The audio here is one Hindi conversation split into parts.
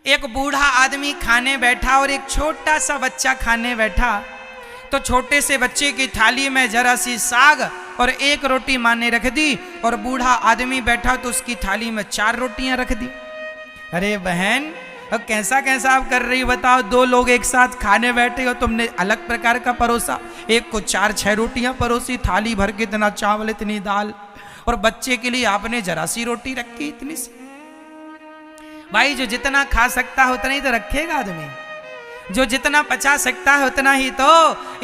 एक बूढ़ा आदमी खाने बैठा और एक छोटा सा बच्चा खाने बैठा। तो छोटे से बच्चे की थाली में जरा सी साग और एक रोटी माँ ने रख दी, और बूढ़ा आदमी बैठा तो उसकी थाली में 4 रोटियां रख दी। अरे बहन, अब कैसा कैसा आप कर रही बताओ, 2 लोग एक साथ खाने बैठे हो, तुमने अलग प्रकार का परोसा, एक को 4-6 रोटियां परोसी, थाली भर के इतना चावल इतनी दाल, और बच्चे के लिए आपने जरा सी रोटी रखी इतनी सी। भाई जो जितना खा सकता है उतना ही तो रखेगा आदमी, जो जितना पचा सकता है उतना ही तो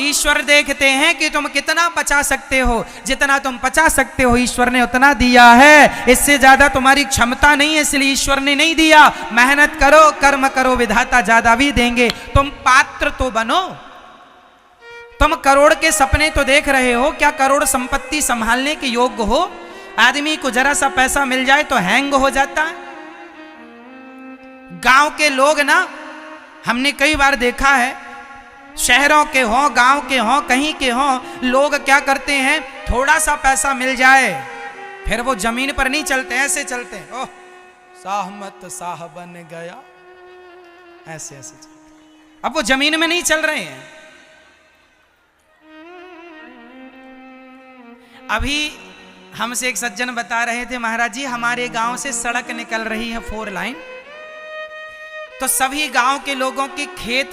ईश्वर देखते हैं कि तुम कितना पचा सकते हो। जितना तुम पचा सकते हो ईश्वर ने उतना दिया है, इससे ज्यादा तुम्हारी क्षमता नहीं है, इसलिए ईश्वर ने नहीं दिया। मेहनत करो, कर्म करो, विधाता ज्यादा भी देंगे। तुम पात्र तो बनो। तुम करोड़ के सपने तो देख रहे हो, क्या करोड़ संपत्ति संभालने के योग्य हो? आदमी को जरा सा पैसा मिल जाए तो हैंग हो जाता है। गांव के लोग ना, हमने कई बार देखा है, शहरों के हों, गांव के हों, कहीं के हों, लोग क्या करते हैं, थोड़ा सा पैसा मिल जाए फिर वो जमीन पर नहीं चलते, ऐसे चलते हैं, ओह साहमत साह बन गया, ऐसे ऐसे चलते। अब वो जमीन में नहीं चल रहे हैं। अभी हमसे एक सज्जन बता रहे थे, महाराज जी हमारे गांव से सड़क निकल रही है 4 लाइन, तो सभी गांव के लोगों के खेत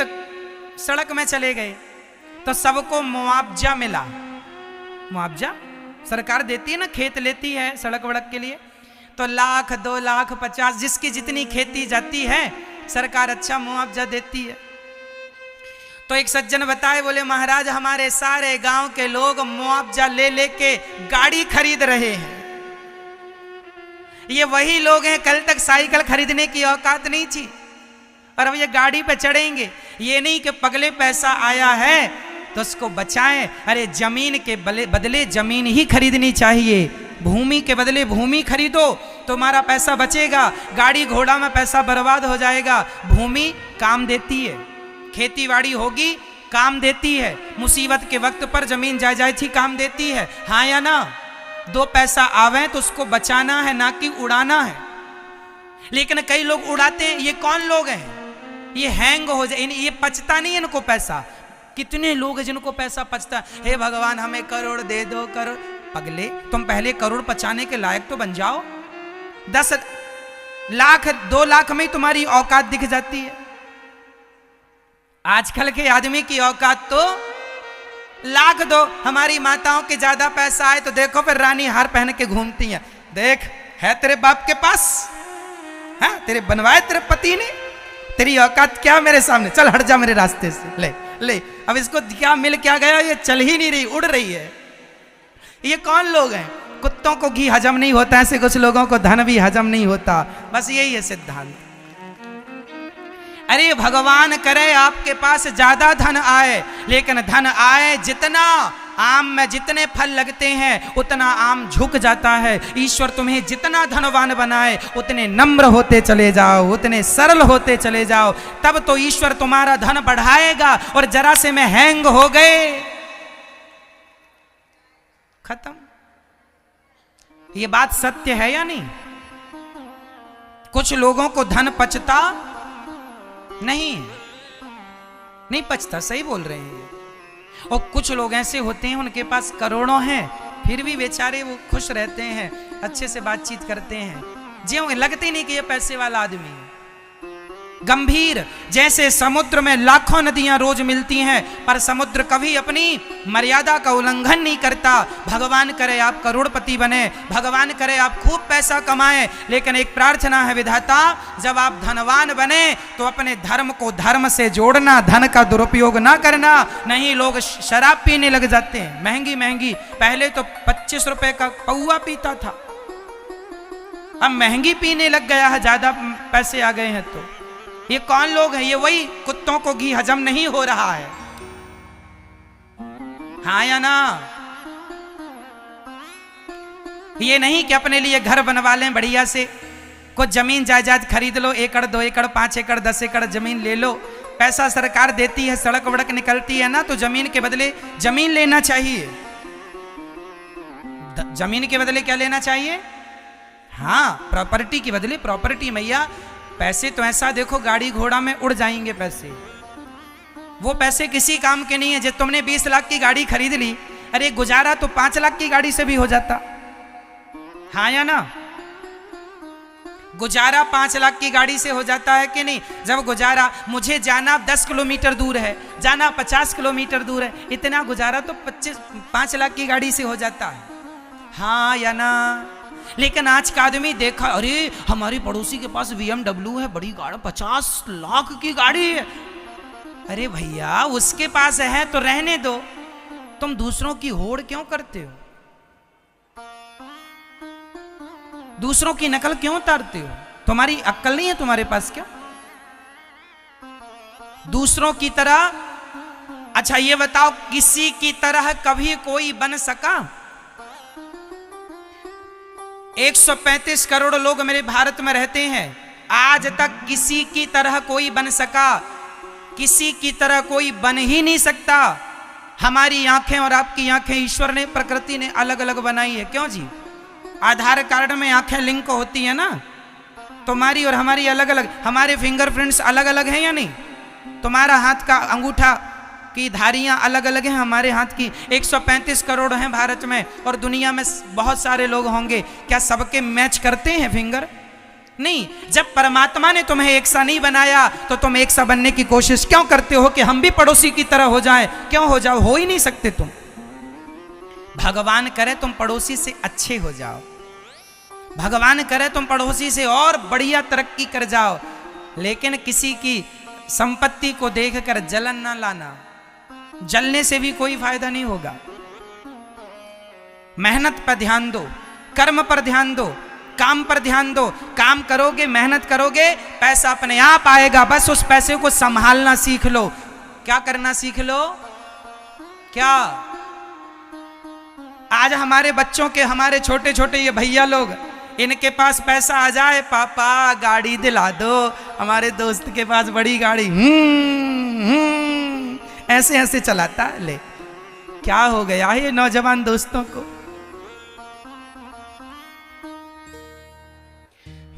सड़क में चले गए, तो सबको मुआवजा मिला। मुआवजा सरकार देती है ना, खेत लेती है सड़क वड़क के लिए, तो 1 लाख 2 लाख 50, जिसकी जितनी खेती जाती है सरकार अच्छा मुआवजा देती है। तो एक सज्जन बताए, बोले महाराज हमारे सारे गांव के लोग मुआवजा ले लेके गाड़ी खरीद रहे हैं। ये वही लोग हैं, कल तक साइकिल खरीदने की औकात नहीं थी और अब ये गाड़ी पे चढ़ेंगे। ये नहीं कि पगले पैसा आया है तो उसको बचाएं। अरे जमीन के बदले जमीन ही खरीदनी चाहिए, भूमि के बदले भूमि खरीदो, तुम्हारा पैसा बचेगा। गाड़ी घोड़ा में पैसा बर्बाद हो जाएगा। भूमि काम देती है, खेती बाड़ी होगी काम देती है, मुसीबत के वक्त पर जमीन जायदाद ही काम देती है। हाँ या ना? 2 पैसा आवे तो उसको बचाना है, ना कि उड़ाना है। लेकिन कई लोग उड़ाते हैं। ये कौन लोग हैं? ये हैंग हो जाए, ये पचता नहीं इनको पैसा। कितने लोग हैं जिनको पैसा पचता, हे भगवान हमें करोड़ दे दो, करोड़। पगले, तुम पहले करोड़ पचाने के लायक तो बन जाओ। 10 लाख 2 लाख में तुम्हारी औकात दिख जाती है। आजकल के आदमी की औकात तो 1 लाख दो। हमारी माताओं के ज्यादा पैसा आए तो देखो फिर रानी हार पहन के घूमती हैं। देख, है तेरे बाप के पास, है तेरे बनवाए तेरे पति ने, तेरी औकात क्या मेरे सामने? चल हट जा मेरे रास्ते से। ले ले, अब इसको क्या मिल क्या गया, ये चल ही नहीं रही, उड़ रही है। ये कौन लोग हैं? कुत्तों को घी हजम नहीं होता, ऐसे कुछ लोगों को धन भी हजम नहीं होता। बस यही है सिद्धांत। अरे भगवान करे आपके पास ज्यादा धन आए, लेकिन धन आए जितना, आम में जितने फल लगते हैं उतना आम झुक जाता है। ईश्वर तुम्हें जितना धनवान बनाए उतने नम्र होते चले जाओ, उतने सरल होते चले जाओ, तब तो ईश्वर तुम्हारा धन बढ़ाएगा। और जरा से में हैंग हो गए, खत्म। ये बात सत्य है या नहीं? कुछ लोगों को धन पचता नहीं पचता, सही बोल रहे हैं। और कुछ लोग ऐसे होते हैं उनके पास करोड़ों हैं फिर भी बेचारे वो खुश रहते हैं, अच्छे से बातचीत करते हैं, ज्यों लगते नहीं कि ये पैसे वाला आदमी है। गंभीर, जैसे समुद्र में लाखों नदियां रोज मिलती हैं पर समुद्र कभी अपनी मर्यादा का उल्लंघन नहीं करता। भगवान करे आप करोड़पति बने, भगवान करे आप खूब पैसा कमाएं, लेकिन एक प्रार्थना है विधाता, जब आप धनवान बने तो अपने धर्म को धर्म से जोड़ना, धन का दुरुपयोग ना करना। नहीं, लोग शराब पीने लग जाते हैं, महंगी महंगी। पहले तो 25 रुपए का पौआ पीता था, अब महंगी पीने लग गया है, ज्यादा पैसे आ गए हैं। तो ये कौन लोग हैं? ये वही कुत्तों को घी हजम नहीं हो रहा है। हाँ या ना? ये नहीं कि अपने लिए घर बनवा लें बढ़िया से, कुछ जमीन जायदाद खरीद लो, 1 एकड़ 2 एकड़ 5 एकड़ 10 एकड़ जमीन ले लो। पैसा सरकार देती है, सड़क वड़क निकलती है ना, तो जमीन के बदले जमीन लेना चाहिए। जमीन के बदले क्या लेना चाहिए? हाँ, प्रॉपर्टी के बदले प्रॉपर्टी। मैया पैसे तो ऐसा देखो गाड़ी घोड़ा में उड़ जाएंगे पैसे, वो पैसे किसी काम के नहीं है। जब तुमने 20 लाख की गाड़ी खरीद ली, अरे गुजारा तो 5 लाख की गाड़ी से भी हो जाता, हाँ या ना? गुजारा 5 लाख की गाड़ी से हो जाता है कि नहीं? जब गुजारा, मुझे जाना 10 किलोमीटर दूर है, जाना 50 किलोमीटर दूर है, इतना गुजारा तो 5 लाख की गाड़ी से हो जाता है, हाँ या ना? लेकिन आज का आदमी देखा, अरे हमारी पड़ोसी के पास BMW है, बड़ी गाड़ी, 50 लाख की गाड़ी है। अरे भैया उसके पास है तो रहने दो, तुम दूसरों की होड़ क्यों करते हो? दूसरों की नकल क्यों उतारते हो? तुम्हारी अक्ल नहीं है तुम्हारे पास क्या? दूसरों की तरह, अच्छा ये बताओ, किसी की तरह कभी कोई बन सका? 135 करोड़ लोग मेरे भारत में रहते हैं, आज तक किसी की तरह कोई बन सका? किसी की तरह कोई बन ही नहीं सकता। हमारी आंखें और आपकी आंखें ईश्वर ने, प्रकृति ने अलग अलग बनाई है, क्यों जी? आधार कार्ड में आंखें लिंक होती है ना, तुम्हारी और हमारी अलग अलग, हमारे फिंगरप्रिंट्स अलग अलग हैं या नहीं? तुम्हारा हाथ का अंगूठा की धारियां अलग अलग हैं, हमारे हाथ की। 135 करोड़ हैं भारत में, और दुनिया में बहुत सारे लोग होंगे, क्या सबके मैच करते हैं फिंगर? नहीं। जब परमात्मा ने तुम्हें एक सा नहीं बनाया तो तुम एक सा बनने की कोशिश क्यों करते हो कि हम भी पड़ोसी की तरह हो जाएं? क्यों हो जाओ? हो ही नहीं सकते तुम। भगवान करे तुम पड़ोसी से अच्छे हो जाओ, भगवान करे तुम पड़ोसी से और बढ़िया तरक्की कर जाओ, लेकिन किसी की संपत्ति को देखकर जलन ना लाना, जलने से भी कोई फायदा नहीं होगा। मेहनत पर ध्यान दो, कर्म पर ध्यान दो, काम पर ध्यान दो। काम करोगे, मेहनत करोगे, पैसा अपने आप आएगा, बस उस पैसे को संभालना सीख लो। क्या करना सीख लो? क्या? आज हमारे बच्चों के, हमारे छोटे छोटे ये भैया लोग, इनके पास पैसा आ जाए, पापा गाड़ी दिला दो, हमारे दोस्त के पास बड़ी गाड़ी, ऐसे ऐसे चलाता है। ले क्या हो गया ये नौजवान दोस्तों को?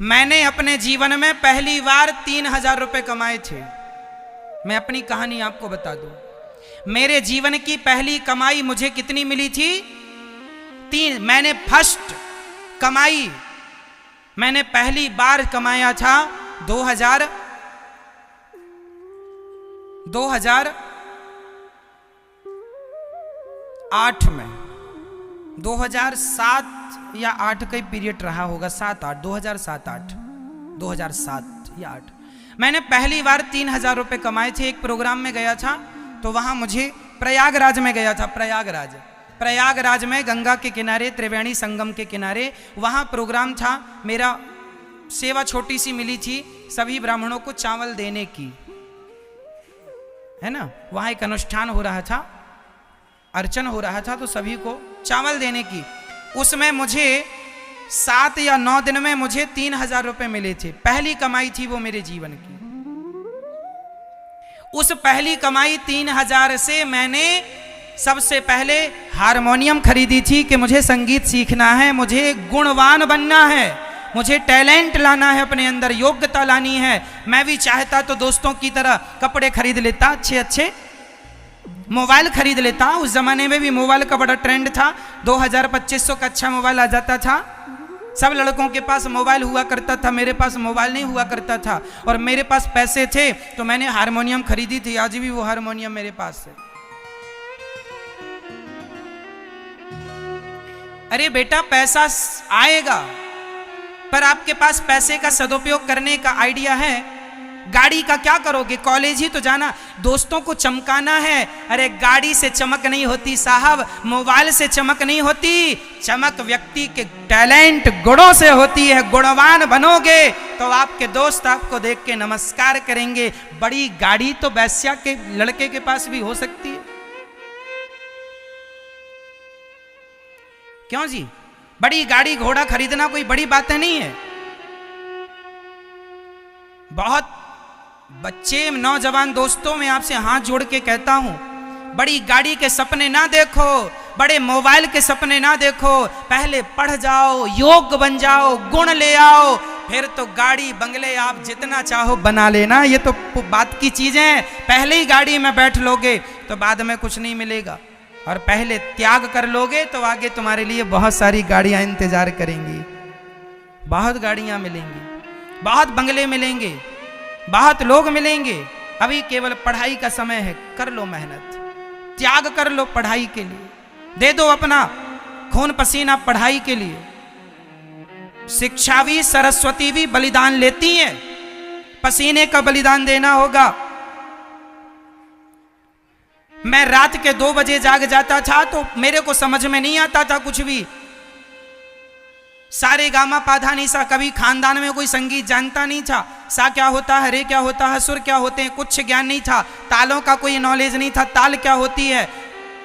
मैंने अपने जीवन में पहली बार 3000 रुपए कमाए थे। मैं अपनी कहानी आपको बता दूं, मेरे जीवन की पहली कमाई मुझे कितनी मिली थी? 3। मैंने फर्स्ट कमाई, मैंने पहली बार कमाया था 2008 में, 2007 या 8 का पीरियड रहा होगा, 7-8, 2007 या 8। मैंने पहली बार 3000 रुपए कमाए थे। एक प्रोग्राम में गया था, तो वहां मुझे प्रयागराज में गया था, प्रयागराज में गंगा के किनारे, त्रिवेणी संगम के किनारे, वहां प्रोग्राम था। मेरा सेवा छोटी सी मिली थी, सभी ब्राह्मणों को चावल देने की, है ना। वहां एक अनुष्ठान हो रहा था, अर्चन हो रहा था, तो सभी को चावल देने की। उसमें मुझे 7 या 9 दिन में मुझे 3000 रुपए मिले थे। पहली कमाई थी वो मेरे जीवन की। उस पहली कमाई 3000 से मैंने सबसे पहले हारमोनियम खरीदी थी कि मुझे संगीत सीखना है, मुझे गुणवान बनना है, मुझे टैलेंट लाना है, अपने अंदर योग्यता लानी है। मैं भी चाहता तो दोस्तों की तरह कपड़े खरीद लेता, अच्छे अच्छे मोबाइल खरीद लेता। उस जमाने में भी मोबाइल का बड़ा ट्रेंड था, 2000-2500 का अच्छा मोबाइल आ जाता था। सब लड़कों के पास मोबाइल हुआ करता था, मेरे पास मोबाइल नहीं हुआ करता था, और मेरे पास पैसे थे तो मैंने हारमोनियम खरीदी थी। आज भी वो हारमोनियम मेरे पास है। अरे बेटा, पैसा आएगा, पर आपके पास पैसे का सदुपयोग करने का आइडिया है? गाड़ी का क्या करोगे? कॉलेज ही तो जाना, दोस्तों को चमकाना है। अरे गाड़ी से चमक नहीं होती साहब, मोबाइल से चमक नहीं होती, चमक व्यक्ति के टैलेंट, गुणों से होती है। गुणवान बनोगे तो आपके दोस्त आपको देख के नमस्कार करेंगे। बड़ी गाड़ी तो वैश्या के लड़के के पास भी हो सकती है, क्यों जी? बड़ी गाड़ी घोड़ा खरीदना कोई बड़ी बात नहीं है। बहुत बच्चे, नौजवान दोस्तों, में आपसे हाथ जोड़ के कहता हूं, बड़ी गाड़ी के सपने ना देखो, बड़े मोबाइल के सपने ना देखो। पहले पढ़ जाओ, योग्य बन जाओ, गुण ले आओ, फिर तो गाड़ी बंगले आप जितना चाहो बना लेना, ये तो बात की चीजें हैं। पहले ही गाड़ी में बैठ लोगे तो बाद में कुछ नहीं मिलेगा, और पहले त्याग कर लोगे तो आगे तुम्हारे लिए बहुत सारी गाड़ियां इंतजार करेंगी, बहुत गाड़ियां मिलेंगी, बहुत बंगले मिलेंगे, बहुत लोग मिलेंगे। अभी केवल पढ़ाई का समय है, कर लो मेहनत, त्याग कर लो पढ़ाई के लिए, दे दो अपना खून पसीना पढ़ाई के लिए। शिक्षा भी, सरस्वती भी बलिदान लेती है, पसीने का बलिदान देना होगा। मैं रात के 2 बजे जाग जाता था तो मेरे को समझ में नहीं आता था कुछ भी, सारे गामा पाधा निसा, कभी खानदान में कोई संगीत जानता नहीं था, सा क्या होता है, रे क्या होता है, सुर क्या होते हैं, कुछ ज्ञान नहीं था, तालों का कोई नॉलेज नहीं था, ताल क्या होती है।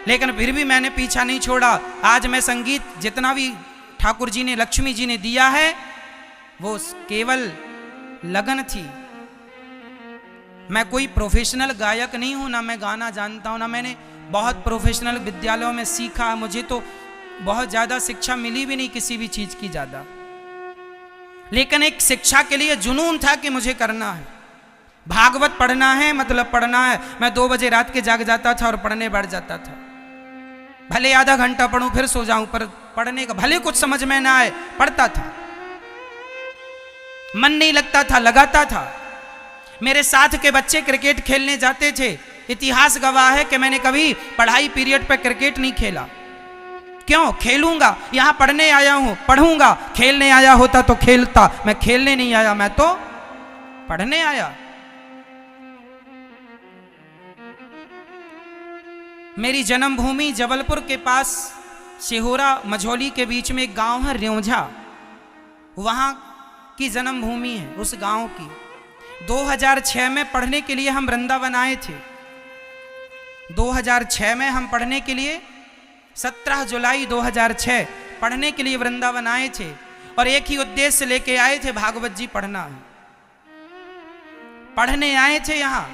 लेकिन फिर भी मैंने पीछा नहीं छोड़ा। आज मैं संगीत जितना भी ठाकुर जी ने, लक्ष्मी जी ने दिया है, वो केवल लगन थी। मैं कोई प्रोफेशनल गायक नहीं हूं, ना मैं गाना जानता हूं, ना मैंने बहुत प्रोफेशनल विद्यालयों में सीखा। मुझे तो बहुत ज्यादा शिक्षा मिली भी नहीं किसी भी चीज की ज्यादा, लेकिन एक शिक्षा के लिए जुनून था कि मुझे करना है, भागवत पढ़ना है, मतलब पढ़ना है। मैं 2 बजे रात के जाग जाता था और पढ़ने बैठ जाता था, भले आधा घंटा पढ़ूं फिर सो जाऊं, पर पढ़ने का भले कुछ समझ में ना आए, पढ़ता था, मन नहीं लगता था, लगाता था। मेरे साथ के बच्चे क्रिकेट खेलने जाते थे, इतिहास गवाह है कि मैंने कभी पढ़ाई पीरियड पर क्रिकेट नहीं खेला। क्यों खेलूंगा, यहां पढ़ने आया हूं, पढ़ूंगा। खेलने आया होता तो खेलता, मैं खेलने नहीं आया, मैं तो पढ़ने आया। मेरी जन्मभूमि जबलपुर के पास सिहोरा मझौली के बीच में एक गांव है रेौझा, वहां की जन्मभूमि है उस गांव की। 2006 में पढ़ने के लिए हम वृंदावन आए थे। 2006 में हम पढ़ने के लिए 17 जुलाई 2006 पढ़ने के लिए वृंदावन आए थे, और एक ही उद्देश्य लेके आए थे, भागवत जी पढ़ना है। पढ़ने आए थे, यहाँ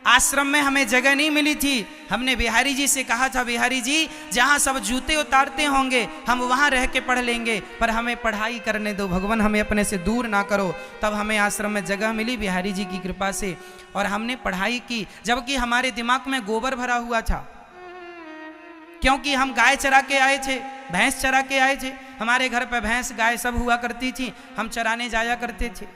आश्रम में हमें जगह नहीं मिली थी। हमने बिहारी जी से कहा था, बिहारी जी जहाँ सब जूते उतारते होंगे हम वहाँ रह के पढ़ लेंगे, पर हमें पढ़ाई करने दो भगवान, हमें अपने से दूर ना करो। तब हमें आश्रम में जगह मिली बिहारी जी की कृपा से, और हमने पढ़ाई की, जबकि हमारे दिमाग में गोबर भरा हुआ था, क्योंकि हम गाय चरा के आए थे, भैंस चरा के आए थे। हमारे घर पर भैंस गाय सब हुआ करती थी, हम चराने जाया करते थे।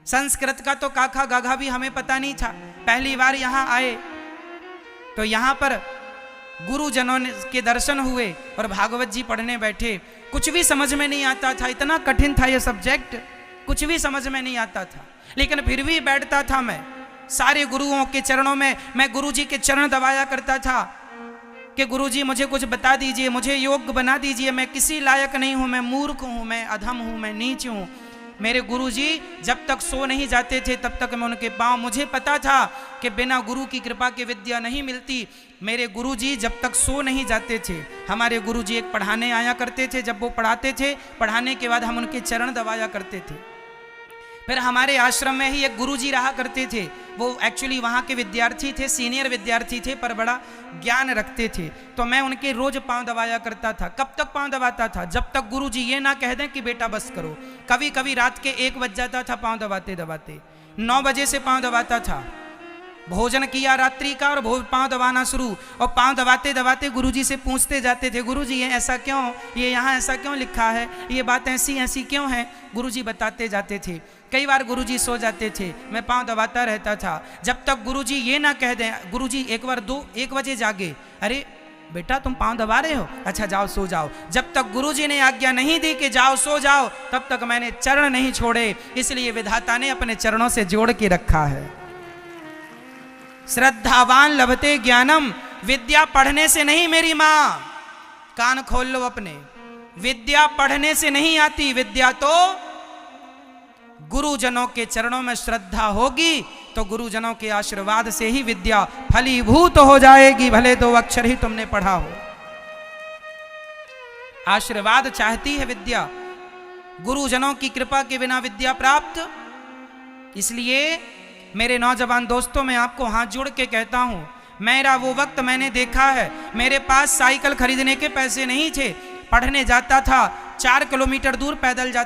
संस्कृत का तो काखा गाघा भी हमें पता नहीं था। पहली बार यहाँ आए तो यहाँ पर गुरुजनों के दर्शन हुए और भागवत जी पढ़ने बैठे। कुछ भी समझ में नहीं आता था, इतना कठिन था ये सब्जेक्ट, कुछ भी समझ में नहीं आता था, लेकिन फिर भी बैठता था मैं सारे गुरुओं के चरणों में। मैं गुरु जी के चरण दबाया करता था कि गुरु जी मुझे कुछ बता दीजिए, मुझे योग्य बना दीजिए, मैं किसी लायक नहीं हूँ, मैं मूर्ख हूँ, मैं अधम हूँ, मैं नीच हूँ। मेरे गुरुजी जब तक सो नहीं जाते थे तब तक मैं उनके पाँव, मुझे पता था कि बिना गुरु की कृपा की विद्या नहीं मिलती। मेरे गुरुजी जब तक सो नहीं जाते थे, हमारे गुरुजी एक पढ़ाने आया करते थे, जब वो पढ़ाते थे, पढ़ाने के बाद हम उनके चरण दबाया करते थे। फिर हमारे आश्रम में ही एक गुरुजी रहा करते थे, वो एक्चुअली वहाँ के विद्यार्थी थे, सीनियर विद्यार्थी थे, पर बड़ा ज्ञान रखते थे। तो मैं उनके रोज पाँव दबाया करता था। कब तक पाँव दबाता था? जब तक गुरुजी ये ना कह दें कि बेटा बस करो। कभी कभी रात के 1 बज जाता था पाँव दबाते दबाते, 9 बजे से पाँव दबाता था। भोजन किया रात्रि का और पाँव दबाना शुरू, और पाँव दबाते दबाते गुरुजी से पूछते जाते थे, गुरुजी ये ऐसा क्यों, ये यहाँ ऐसा क्यों लिखा है, ये बात ऐसी ऐसी क्यों है। गुरुजी बताते जाते थे। कई बार गुरुजी सो जाते थे, मैं पाँव दबाता रहता था, जब तक गुरुजी ये ना कह दें। गुरुजी एक बार 1 बजे जागे, अरे बेटा तुम पाँव दबा रहे हो, अच्छा जाओ सो जाओ। जब तक गुरुजी ने आज्ञा नहीं दी कि जाओ सो जाओ, तब तक मैंने चरण नहीं छोड़े। इसलिए विधाता ने अपने चरणों से जोड़ के रखा है। श्रद्धावान लभते ज्ञानम, विद्या पढ़ने से नहीं मेरी माँ, कान खोल लो अपने, विद्या पढ़ने से नहीं आती, विद्या तो गुरुजनों के चरणों में श्रद्धा होगी तो गुरुजनों के आशीर्वाद से ही विद्या फलीभूत हो जाएगी, भले 2 अक्षर ही तुमने पढ़ा हो। आशीर्वाद चाहती है विद्या, गुरुजनों की कृपा के बिना विद्या प्राप्त। इसलिए मेरे नौजवान दोस्तों, मैं आपको हाथ जोड़ के कहता हूं, मेरा वो वक्त मैंने देखा है। मेरे पास साइकिल खरीदने के पैसे नहीं थे, पढ़ने जाता था 4 किलोमीटर दूर पैदल जाता